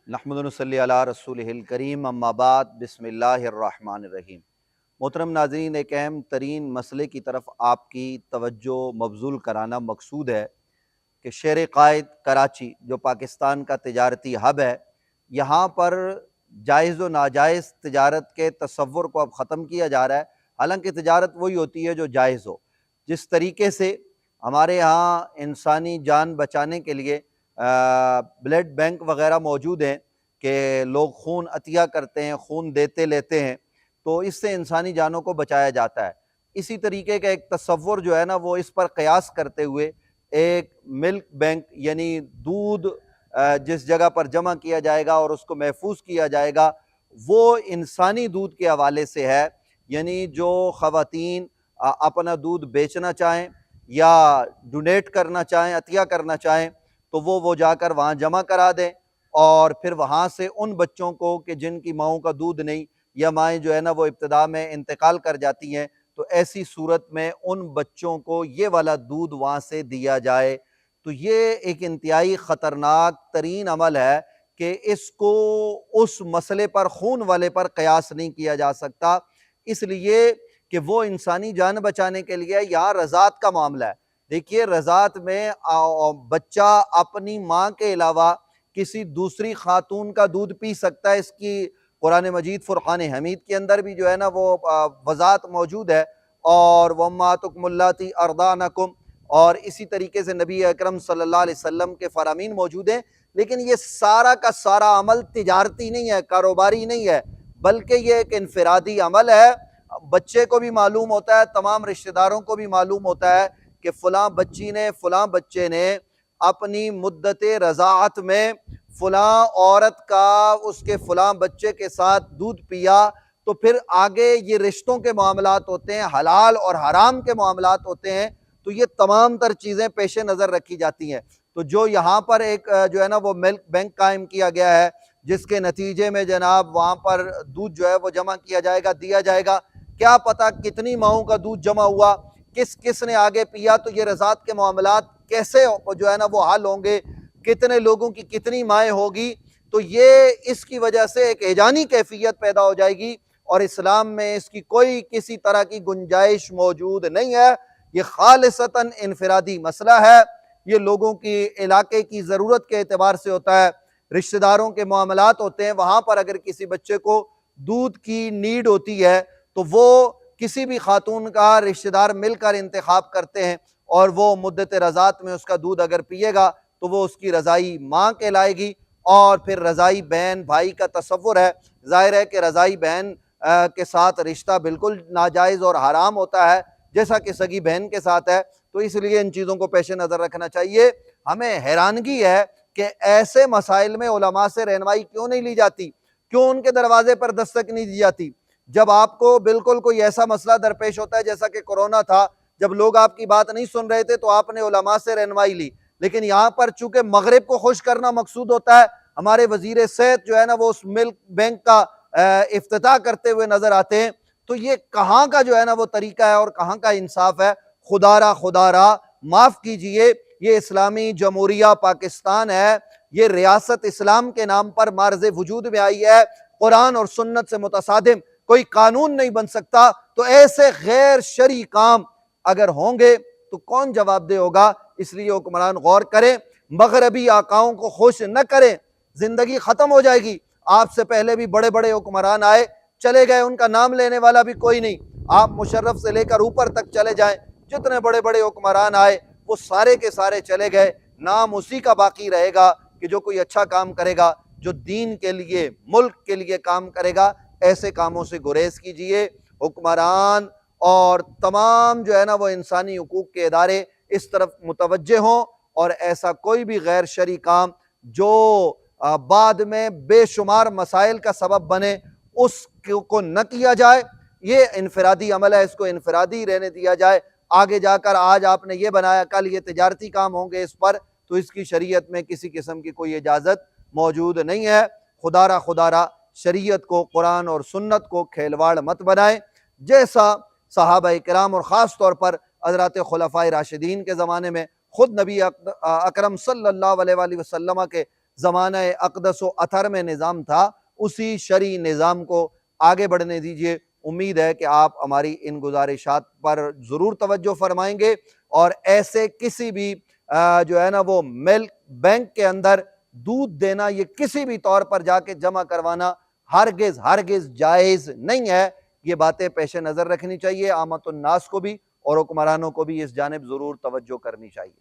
نحمد ونصلی علی رسولہ الکریم، اما بعد، بسم اللہ الرحمن الرحیم۔ محترم ناظرین، ایک اہم ترین مسئلے کی طرف آپ کی توجہ مبذول کرانا مقصود ہے کہ شہر قائد کراچی جو پاکستان کا تجارتی ہب ہے، یہاں پر جائز و ناجائز تجارت کے تصور کو اب ختم کیا جا رہا ہے۔ حالانکہ تجارت وہی ہوتی ہے جو جائز ہو۔ جس طریقے سے ہمارے ہاں انسانی جان بچانے کے لیے بلڈ بینک وغیرہ موجود ہیں کہ لوگ خون عطیہ کرتے ہیں، خون دیتے لیتے ہیں، تو اس سے انسانی جانوں کو بچایا جاتا ہے۔ اسی طریقے کا ایک تصور جو ہے نا، وہ اس پر قیاس کرتے ہوئے ایک ملک بینک، یعنی دودھ جس جگہ پر جمع کیا جائے گا اور اس کو محفوظ کیا جائے گا، وہ انسانی دودھ کے حوالے سے ہے۔ یعنی جو خواتین اپنا دودھ بیچنا چاہیں یا ڈونیٹ کرنا چاہیں، عطیہ کرنا چاہیں، تو وہ جا کر وہاں جمع کرا دیں، اور پھر وہاں سے ان بچوں کو کہ جن کی ماؤں کا دودھ نہیں، یا مائیں جو ہے نا وہ ابتدا میں انتقال کر جاتی ہیں، تو ایسی صورت میں ان بچوں کو یہ والا دودھ وہاں سے دیا جائے۔ تو یہ ایک انتہائی خطرناک ترین عمل ہے کہ اس کو اس مسئلے پر، خون والے پر قیاس نہیں کیا جا سکتا، اس لیے کہ وہ انسانی جان بچانے کے لیے یہاں رضاعت کا معاملہ ہے۔ دیکھیے، رضاعت میں بچہ اپنی ماں کے علاوہ کسی دوسری خاتون کا دودھ پی سکتا ہے۔ اس کی قرآن مجید فرقان حمید کے اندر بھی جو ہے نا وہ وضاحت موجود ہے، اور وَأُمَّهَاتُكُمُ اللَّاتِي أَرْضَعْنَكُمْ، اور اسی طریقے سے نبی اکرم صلی اللہ علیہ وسلم کے فرامین موجود ہیں۔ لیکن یہ سارا کا سارا عمل تجارتی نہیں ہے، کاروباری نہیں ہے، بلکہ یہ ایک انفرادی عمل ہے۔ بچے کو بھی معلوم ہوتا ہے، تمام رشتہ داروں کو بھی معلوم ہوتا ہے کہ فلاں بچی نے، فلاں بچے نے اپنی مدت رضاعت میں فلاں عورت کا اس کے فلاں بچے کے ساتھ دودھ پیا، تو پھر آگے یہ رشتوں کے معاملات ہوتے ہیں، حلال اور حرام کے معاملات ہوتے ہیں، تو یہ تمام تر چیزیں پیش نظر رکھی جاتی ہیں۔ تو جو یہاں پر ایک جو ہے نا وہ ملک بینک قائم کیا گیا ہے، جس کے نتیجے میں جناب وہاں پر دودھ جو ہے وہ جمع کیا جائے گا، دیا جائے گا، کیا پتہ کتنی ماؤں کا دودھ جمع ہوا، کس کس نے آگے پیا، تو یہ رضاعت کے معاملات کیسے جو ہے نا وہ حل ہوں گے، کتنے لوگوں کی کتنی مائیں ہوگی، تو یہ اس کی وجہ سے ایک ہیجانی کیفیت پیدا ہو جائے گی، اور اسلام میں اس کی کوئی کسی طرح کی گنجائش موجود نہیں ہے۔ یہ خالصتاً انفرادی مسئلہ ہے، یہ لوگوں کی علاقے کی ضرورت کے اعتبار سے ہوتا ہے، رشتہ داروں کے معاملات ہوتے ہیں، وہاں پر اگر کسی بچے کو دودھ کی نیڈ ہوتی ہے تو وہ کسی بھی خاتون کا رشتہ دار مل کر انتخاب کرتے ہیں، اور وہ مدت رضاعت میں اس کا دودھ اگر پیے گا تو وہ اس کی رضائی ماں کہلائے گی، اور پھر رضائی بہن بھائی کا تصور ہے، ظاہر ہے کہ رضائی بہن کے ساتھ رشتہ بالکل ناجائز اور حرام ہوتا ہے، جیسا کہ سگی بہن کے ساتھ ہے۔ تو اس لیے ان چیزوں کو پیش نظر رکھنا چاہیے۔ ہمیں حیرانگی ہے کہ ایسے مسائل میں علماء سے رہنمائی کیوں نہیں لی جاتی، کیوں ان کے دروازے پر دستک نہیں دی جاتی۔ جب آپ کو بالکل کوئی ایسا مسئلہ درپیش ہوتا ہے جیسا کہ کورونا تھا، جب لوگ آپ کی بات نہیں سن رہے تھے تو آپ نے علماء سے رہنمائی لی، لیکن یہاں پر چونکہ مغرب کو خوش کرنا مقصود ہوتا ہے، ہمارے وزیر صحت جو ہے نا وہ اس ملک بینک کا افتتاح کرتے ہوئے نظر آتے ہیں، تو یہ کہاں کا جو ہے نا وہ طریقہ ہے اور کہاں کا انصاف ہے؟ خدا را معاف کیجئے، یہ اسلامی جمہوریہ پاکستان ہے، یہ ریاست اسلام کے نام پر معرض وجود میں آئی ہے، قرآن اور سنت سے متصادم کوئی قانون نہیں بن سکتا، تو ایسے غیر شرعی کام اگر ہوں گے تو کون جواب دہ ہوگا؟ اس لیے حکمران غور کریں، مغربی آقاؤں کو خوش نہ کریں، زندگی ختم ہو جائے گی۔ آپ سے پہلے بھی بڑے بڑے حکمران آئے، چلے گئے، ان کا نام لینے والا بھی کوئی نہیں۔ آپ مشرف سے لے کر اوپر تک چلے جائیں، جتنے بڑے بڑے حکمران آئے وہ سارے کے سارے چلے گئے، نام اسی کا باقی رہے گا کہ جو کوئی اچھا کام کرے گا، جو دین کے لیے، ملک کے لیے کام کرے گا، ایسے کاموں سے گریز کیجئے۔ حکمران اور تمام جو ہے نا وہ انسانی حقوق کے ادارے اس طرف متوجہ ہوں، اور ایسا کوئی بھی غیر شرعی کام جو بعد میں بے شمار مسائل کا سبب بنے، اس کو نہ کیا جائے۔ یہ انفرادی عمل ہے، اس کو انفرادی رہنے دیا جائے۔ آگے جا کر آج آپ نے یہ بنایا، کل یہ تجارتی کام ہوں گے اس پر، تو اس کی شریعت میں کسی قسم کی کوئی اجازت موجود نہیں ہے۔ خدا را شریعت کو، قرآن اور سنت کو کھیلواڑ مت بنائیں، جیسا صحابہ کرام اور خاص طور پر حضرات خلفائے راشدین کے زمانے میں خود نبی اکرم صلی اللہ علیہ وآلہ وسلم کے زمانہ اقدس و اطہر میں نظام تھا، اسی شرعی نظام کو آگے بڑھنے دیجئے۔ امید ہے کہ آپ ہماری ان گزارشات پر ضرور توجہ فرمائیں گے، اور ایسے کسی بھی جو ہے نا وہ ملک بینک کے اندر دودھ دینا، یہ کسی بھی طور پر جا کے جمع کروانا ہرگز جائز نہیں ہے۔ یہ باتیں پیش نظر رکھنی چاہیے، عامۃ الناس کو بھی اور حکمرانوں کو بھی اس جانب ضرور توجہ کرنی چاہیے۔